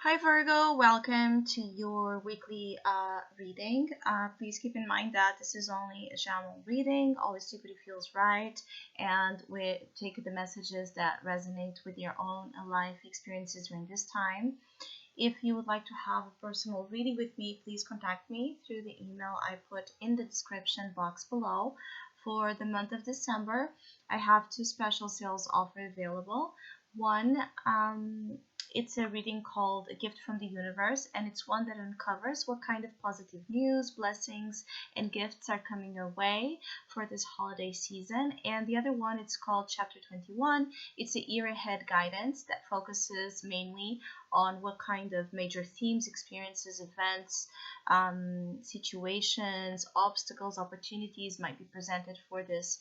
Hi Virgo, welcome to your weekly reading. Please keep in mind that this is only a general reading. Always take what feels right, and we take the messages that resonate with your own life experiences during this time. If you would like to have a personal reading with me, please contact me through the email I put in the description box below. For the month of December, I have two special sales offers available. One, it's a reading called A Gift from the Universe, and it's one that uncovers what kind of positive news, blessings, and gifts are coming your way for this holiday season. And the other one, it's called Chapter 21. It's a year ahead guidance that focuses mainly on what kind of major themes, experiences, events, situations, obstacles, opportunities might be presented for this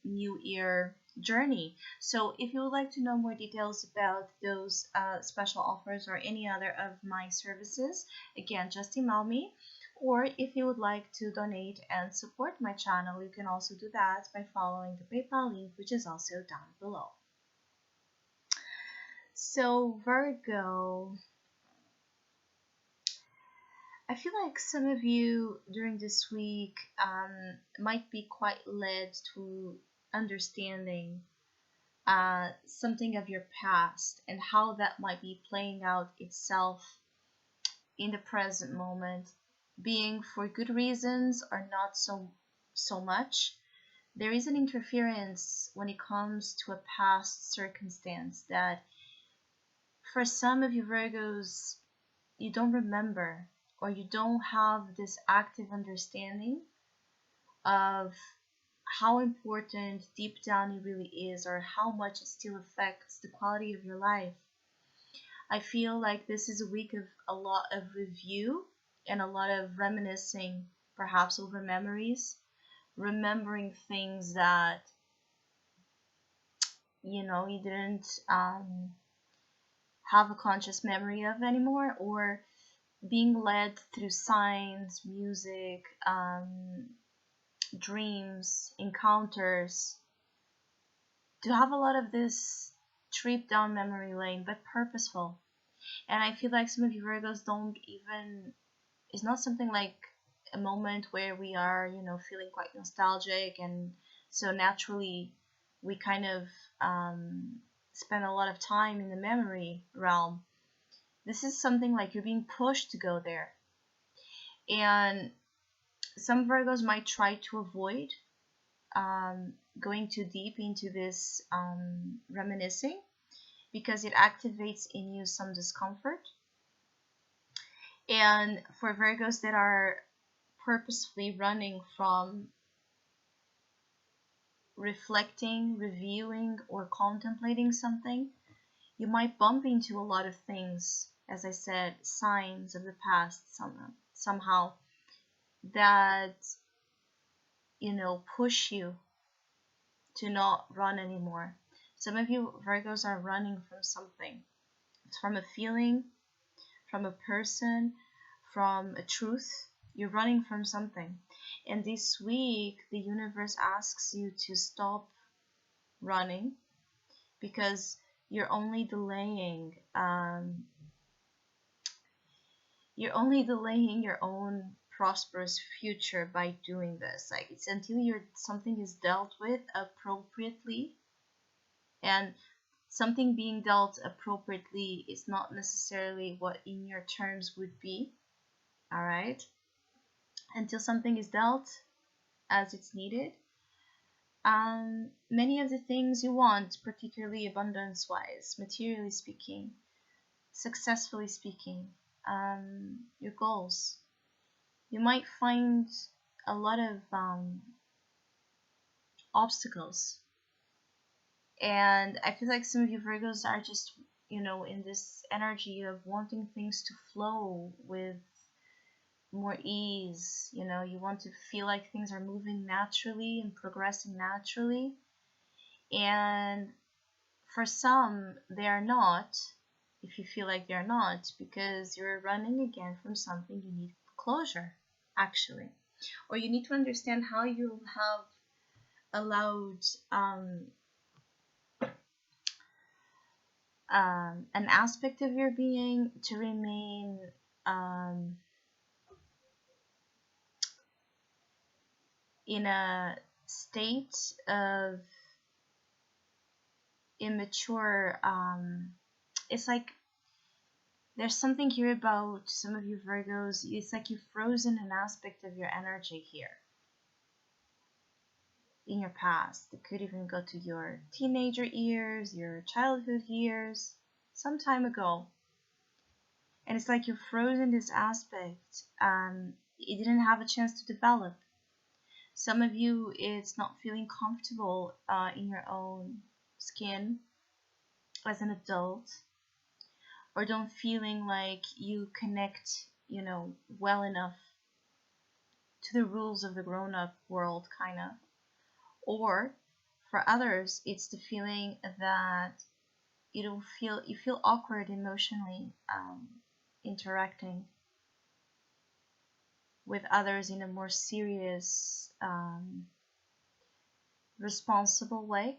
new year journey. So if you would like to know more details about those special offers or any other of my services, again, just email me. Or if you would like to donate and support my channel, you can also do that by following the PayPal link, which is also down below. So Virgo, I feel like some of you during this week might be quite led to understanding something of your past and how that might be playing out itself in the present moment, being for good reasons or not so much. There is an interference when it comes to a past circumstance that for some of you Virgos, you don't remember, or you don't have this active understanding of how important deep down it really is, or how much it still affects the quality of your life. I feel like this is a week of a lot of review and a lot of reminiscing, perhaps over memories, remembering things that you didn't have a conscious memory of anymore, or being led through signs, music, dreams, encounters, to have a lot of this trip down memory lane, but purposeful. And I feel like some of you Virgos don't even, it's not something like a moment where we are, feeling quite nostalgic, and so naturally we kind of spend a lot of time in the memory realm. This is something like you're being pushed to go there. And some Virgos might try to avoid going too deep into this reminiscing, because it activates in you some discomfort. And for Virgos that are purposefully running from reflecting, reviewing, or contemplating something, you might bump into a lot of things, as I said, signs of the past somehow that push you to not run anymore. Some of you Virgos are running from something. It's from a feeling, from a person, from a truth. You're running from something. And this week, the universe asks you to stop running, because you're only delaying your own prosperous future by doing this. Like, it's until something is dealt with appropriately, and something being dealt appropriately is not necessarily what in your terms would be. All right, until something is dealt as it's needed, many of the things you want, particularly abundance wise, materially speaking, successfully speaking, your goals, you might find a lot of obstacles. And I feel like some of you Virgos are just, in this energy of wanting things to flow with more ease. You want to feel like things are moving naturally and progressing naturally. And for some, they are not. If you feel like they're not, because you're running again from something you need closure, actually. Or you need to understand how you have allowed an aspect of your being to remain um, in a state of immature. It's like there's something here about some of you Virgos. It's like you've frozen an aspect of your energy here in your past. It could even go to your teenager years, your childhood years, some time ago. And it's like you've frozen this aspect. It didn't have a chance to develop. Some of you, it's not feeling comfortable in your own skin as an adult, or don't feeling like you connect, well enough to the rules of the grown-up world, kind of. Or for others, it's the feeling that you feel awkward emotionally interacting with others in a more serious, responsible way.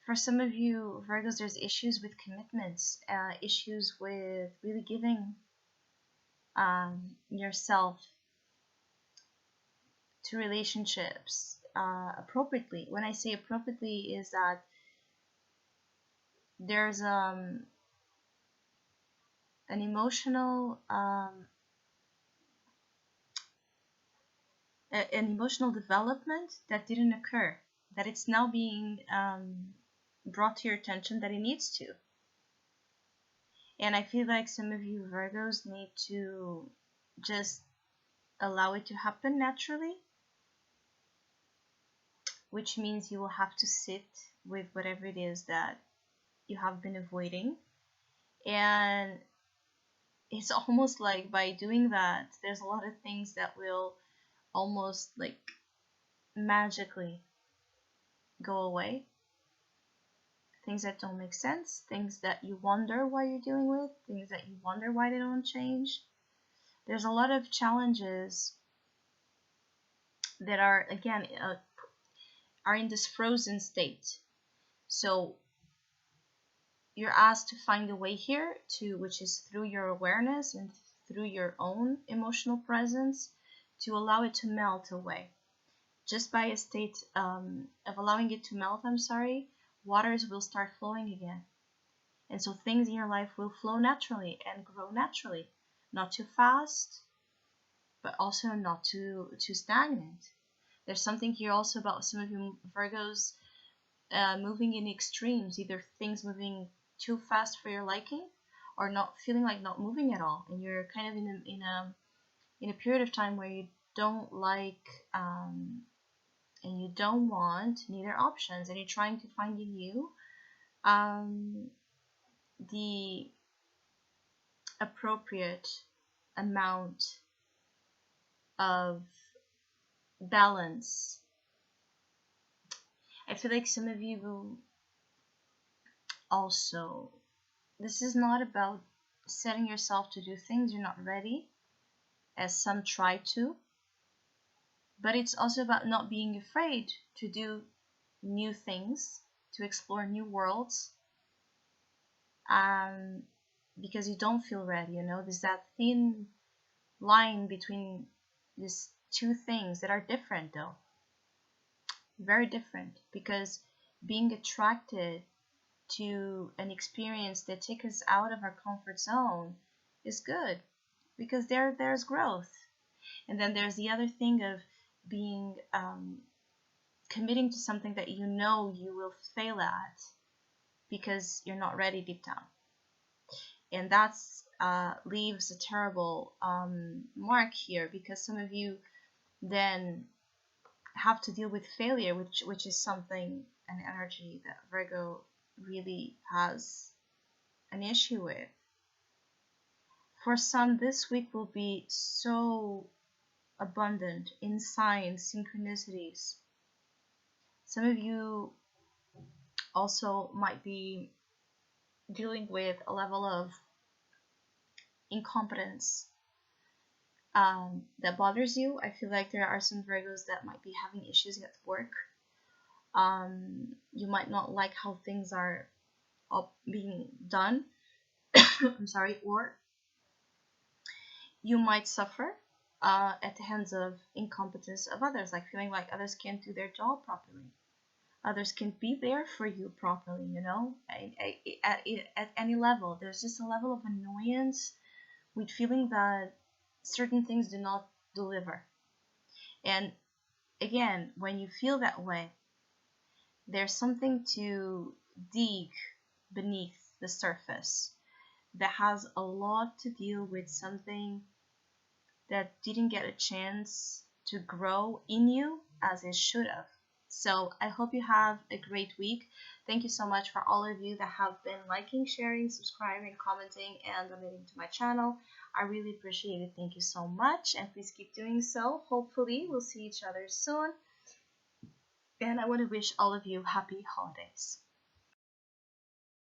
For some of you Virgos, there's issues with commitments, issues with really giving yourself to relationships appropriately. When I say appropriately, is that there's an emotional an emotional development that didn't occur, that it's now being brought to your attention that it needs to. And I feel like some of you Virgos need to just allow it to happen naturally, which means you will have to sit with whatever it is that you have been avoiding. And it's almost like by doing that, there's a lot of things that will almost like magically go away. Things that don't make sense, things that you wonder why you're dealing with, things that you wonder why they don't change. There's a lot of challenges that are, again, are in this frozen state. So you're asked to find a way here, which is through your awareness and through your own emotional presence, to allow it to melt away. Just by a state of allowing it to melt, waters will start flowing again. And so things in your life will flow naturally and grow naturally. Not too fast, but also not too stagnant. There's something here also about some of you Virgos moving in extremes, either things moving too fast for your liking, or not feeling like not moving at all, and you're kind of in a period of time where you don't like and you don't want neither options, and you're trying to find in you the appropriate amount of balance. I feel like some of you will also, this is not about setting yourself to do things you're not ready, as some try to, but it's also about not being afraid to do new things, to explore new worlds, because you don't feel ready. There's that thin line between these two things that are different, though very different, because being attracted to an experience that takes us out of our comfort zone is good, because there's growth. And then there's the other thing of being committing to something that you will fail at because you're not ready deep down, and that's leaves a terrible mark here, because some of you then have to deal with failure, which is something, an energy that Virgo really has an issue with. For some, this week will be so abundant in signs, synchronicities. Some of you also might be dealing with a level of incompetence that bothers you. I feel like there are some Virgos that might be having issues at work. You might not like how things are being done. I'm sorry, or you might suffer at the hands of incompetence of others, like feeling like others can't do their job properly. Others can't be there for you properly, you know, at any level. There's just a level of annoyance with feeling that certain things do not deliver. And again, when you feel that way, there's something to dig beneath the surface that has a lot to deal with something that didn't get a chance to grow in you as it should have. So I hope you have a great week. Thank you so much for all of you that have been liking, sharing, subscribing, commenting, and donating to my channel. I really appreciate it. Thank you so much, and please keep doing so. Hopefully, we'll see each other soon. And I want to wish all of you happy holidays.